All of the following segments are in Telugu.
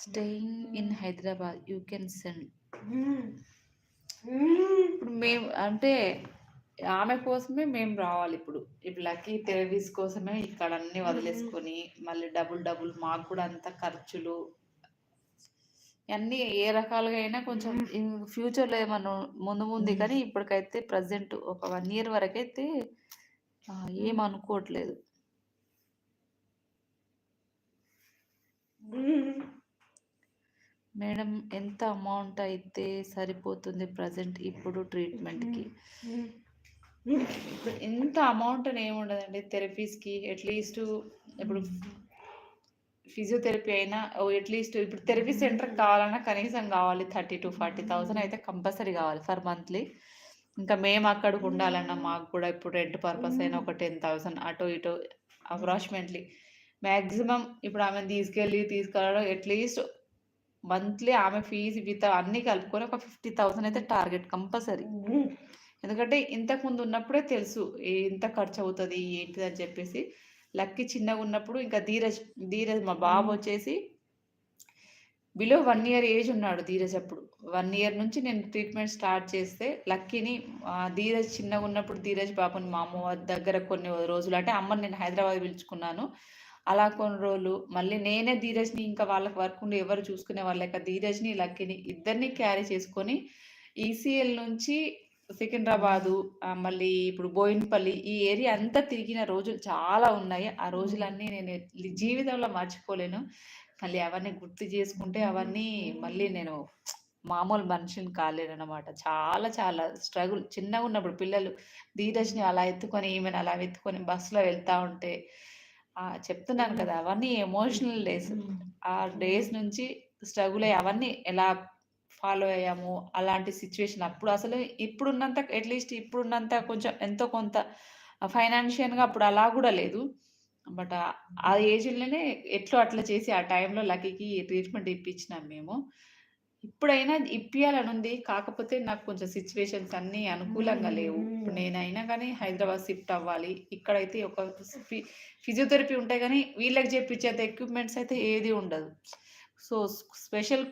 Staying in Hyderabad you can send. ఇప్పుడు మేము అంటే ఆమె కోసమే మేము రావాలి ఇప్పుడు. ఇప్పుడు లక్కీ థెరపీస్ కోసమే ఇక్కడ అన్ని వదిలేసుకొని మళ్ళీ డబుల్ మాకు కూడా అంత ఖర్చులు అన్నీ ఏ రకాలుగా అయినా కొంచెం ఫ్యూచర్లో ఏమన్నా ముందు కానీ ఇప్పటికైతే ప్రజెంట్ ఒక 1 year వరకైతే ఏం అనుకోవట్లేదు. మేడం ఎంత అమౌంట్ అయితే సరిపోతుంది ప్రజెంట్ ఇప్పుడు ట్రీట్మెంట్కి? ఇప్పుడు ఎంత అమౌంట్ అని ఏముండదండి థెరపీస్కి. అట్లీస్ట్ ఇప్పుడు ఫిజియోథెరపీ అయినా అట్లీస్ట్ ఇప్పుడు థెరపీ సెంటర్కి కావాలన్నా కనీసం కావాలి 30,000 to 40,000 అయితే కంపల్సరీ కావాలి ఫర్ మంత్లీ. ఇంకా మేము అక్కడికి ఉండాలన్నా మాకు కూడా ఇప్పుడు రెంట్ పర్పస్ అయినా ఒక 10,000 అటు ఇటు అప్రాక్సిమేట్లీ మ్యాక్సిమం. ఇప్పుడు ఆమెను తీసుకెళ్ళడం అట్లీస్ట్ మంత్లీ ఆమె ఫీజు విత్ అన్నీ కలుపుకొని ఒక 50,000 అయితే టార్గెట్ కంపల్సరీ. ఎందుకంటే ఇంతకుముందు ఉన్నప్పుడే తెలుసు ఎంత ఖర్చు అవుతుంది ఏంటిది అని చెప్పేసి. లక్కీ చిన్నగా ఉన్నప్పుడు ఇంకా ధీరజ్ మా బాబు వచ్చేసి బిలో 1 year ఏజ్ ఉన్నాడు ధీరజ్ అప్పుడు. 1 year నుంచి నేను ట్రీట్మెంట్ స్టార్ట్ చేస్తే లక్కీని ధీరజ్ చిన్నగా ఉన్నప్పుడు ధీరజ్ బాబుని మా అమ్మ దగ్గర కొన్ని రోజులు అంటే అమ్మని నేను హైదరాబాద్ పిలుచుకున్నాను. అలా కొన్ని రోజులు మళ్ళీ నేనే ధీరజ్ని ఇంకా వాళ్ళకి వర్క్ ఉండి ఎవరు చూసుకునే వాళ్ళక ధీరజ్ని లక్కీని ఇద్దరిని క్యారీ చేసుకొని ఈసీఎల్ నుంచి సికింద్రాబాదు మళ్ళీ ఇప్పుడు బోయినపల్లి ఈ ఏరియా అంతా తిరిగిన రోజులు చాలా ఉన్నాయి. ఆ రోజులన్నీ నేను జీవితంలో మర్చిపోలేను. మళ్ళీ అవన్నీ గుర్తు చేసుకుంటే అవన్నీ మళ్ళీ నేను మామూలు మనిషిని కాలేనమాట. చాలా చాలా స్ట్రగుల్. చిన్నగా ఉన్నప్పుడు పిల్లలు ధీరజ్ని అలా ఎత్తుకొని ఈమెను అలా ఎత్తుకొని బస్సులో వెళ్తూ ఉంటే చెప్తున్నాను కదా అవన్నీ ఎమోషనల్ డేస్. ఆ డేస్ నుంచి స్ట్రగుల్ అయ్యి అవన్నీ ఎలా ఫాలో అయ్యాము అలాంటి సిచ్యువేషన్ అప్పుడు అసలు ఇప్పుడున్నంత అట్లీస్ట్ ఇప్పుడున్నంత కొంచెం ఎంతో కొంత ఫైనాన్షియల్గా అప్పుడు అలా కూడా లేదు. బట్ ఆ ఏజ్లోనే ఎట్లో అట్లా చేసి ఆ టైంలో లక్కీకి ట్రీట్మెంట్ ఇప్పించినాం మేము. ఇప్పుడైనా ఇప్పియాలని ఉంది. కాకపోతే నాకు కొంచెం సిచ్యువేషన్స్ అన్నీ అనుకూలంగా లేవు. ఇప్పుడు నేనైనా కానీ హైదరాబాద్ షిఫ్ట్ అవ్వాలి. ఇక్కడైతే ఒక ఫిజియోథెరపీ ఉంటాయి కానీ వీళ్ళకి చేపించేంత ఎక్విప్మెంట్స్ అయితే ఏది ఉండదు. సో స్పెషల్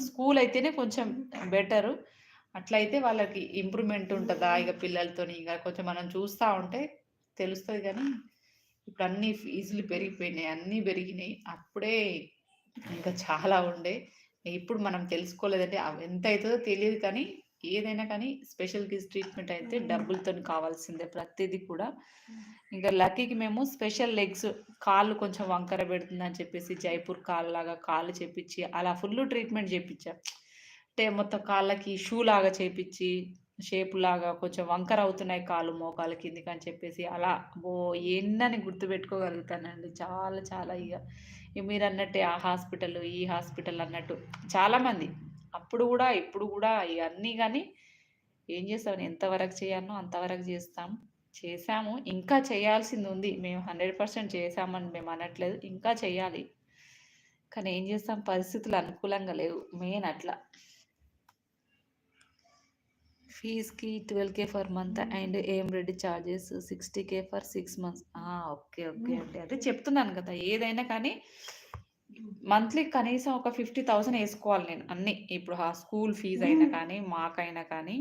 స్కూల్ అయితేనే కొంచెం బెటరు. అట్లయితే వాళ్ళకి ఇంప్రూవ్మెంట్ ఉంటుందా ఇక పిల్లలతోని ఇక కొంచెం మనం చూస్తూ ఉంటే తెలుస్తుంది. కానీ ఇప్పుడు అన్నీ ఫీజులు పెరిగిపోయినాయి, అన్నీ పెరిగినాయి. అప్పుడే ఇంకా చాలా ఉండే. ఇప్పుడు మనం తెలుసుకోలేదంటే ఎంత అవుతుందో తెలియదు. కానీ ఏదైనా కానీ స్పెషల్ కిడ్స్ ట్రీట్మెంట్ అయితే డబ్బులతో కావాల్సిందే ప్రతిదీ కూడా. ఇంకా లక్కీకి మేము స్పెషల్ లెగ్స్ కాళ్ళు కొంచెం వంకర పెడుతుందని చెప్పేసి జైపూర్ కాళ్ళు లాగా కాళ్ళు చేపించి అలా ఫుల్ ట్రీట్మెంట్ చేయించాం. అంటే మొత్తం కాళ్ళకి షూ లాగా చేపించి షేప్ లాగా కొంచెం వంకర అవుతున్నాయి కాళ్ళు మోకాళ్ళ కిందికి అని చెప్పేసి అలా ఎన్నని గుర్తుపెట్టుకోగలుగుతానండి. చాలా చాలా ఇక మీరు అన్నట్టే ఆ హాస్పిటల్ ఈ హాస్పిటల్ అన్నట్టు చాలామంది అప్పుడు కూడా ఇప్పుడు కూడా ఇవన్నీ. కానీ ఏం చేస్తాం, ఎంతవరకు చేయాలనో అంతవరకు చేసాము. ఇంకా చేయాల్సింది ఉంది. మేము 100% చేసామని మేము అనట్లేదు, ఇంకా చేయాలి. కానీ ఏం చేస్తాం, పరిస్థితులు అనుకూలంగా లేవు మెయిన్ అట్లా. ఫీజ్కి 12K ఫర్ మంత్ అండ్ ఏం ready charges 60K for 6 months. Okay అండి. అదే చెప్తున్నాను కదా ఏదైనా కానీ మంత్లీ కనీసం ఒక 50,000 వేసుకోవాలి నేను అన్నీ. ఇప్పుడు ఆ స్కూల్ ఫీజు అయినా కానీ మాకైనా కానీ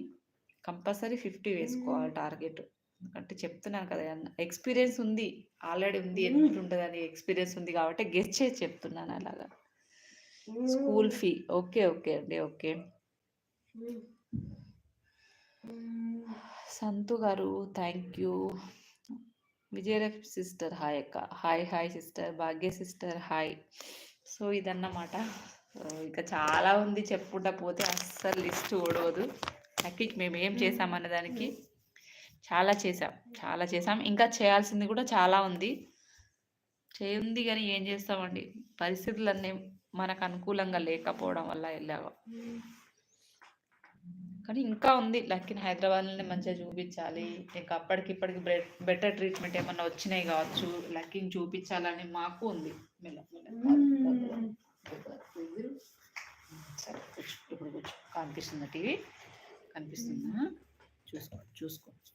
కంపల్సరీ 50 వేసుకోవాలి టార్గెట్. ఎందుకంటే చెప్తున్నాను కదా ఎక్స్పీరియన్స్ ఉంది, ఆల్రెడీ ఉంది, ఎట్లుంటుందని ఎక్స్పీరియన్స్ ఉంది కాబట్టి గెస్ట్ చేసి చెప్తున్నాను అలాగా. స్కూల్ ఫీ ఓకే అండి. ఓకే సంతు గారు thank you. Vijayalakshmi sister hi అక్క. Hi sister. Bhagya sister hi. So ఇదన్నమాట. ఇంకా చాలా ఉంది, చెప్పుకుంటా పోతే అస్సలు లిస్ట్ ఓడవదు. లక్కీకి మేము ఏం చేసామన్న దానికి చాలా చేసాం. ఇంకా చేయాల్సింది కూడా చాలా ఉంది కానీ ఏం చేస్తామండి, పరిస్థితులన్నీ మనకు అనుకూలంగా లేకపోవడం వల్ల వెళ్ళాము. కానీ ఇంకా ఉంది, లక్కీని హైదరాబాద్లోనే మంచిగా చూపించాలి. ఇంకా అప్పటికిప్పటికి బెటర్ ట్రీట్మెంట్ ఏమన్నా వచ్చినాయి కావచ్చు, లక్కీని చూపించాలని మాకు ఉంది. సరే ఇప్పుడు కూర్చో. కనిపిస్తుందా టీవీ? కనిపిస్తుందా? చూసుకో.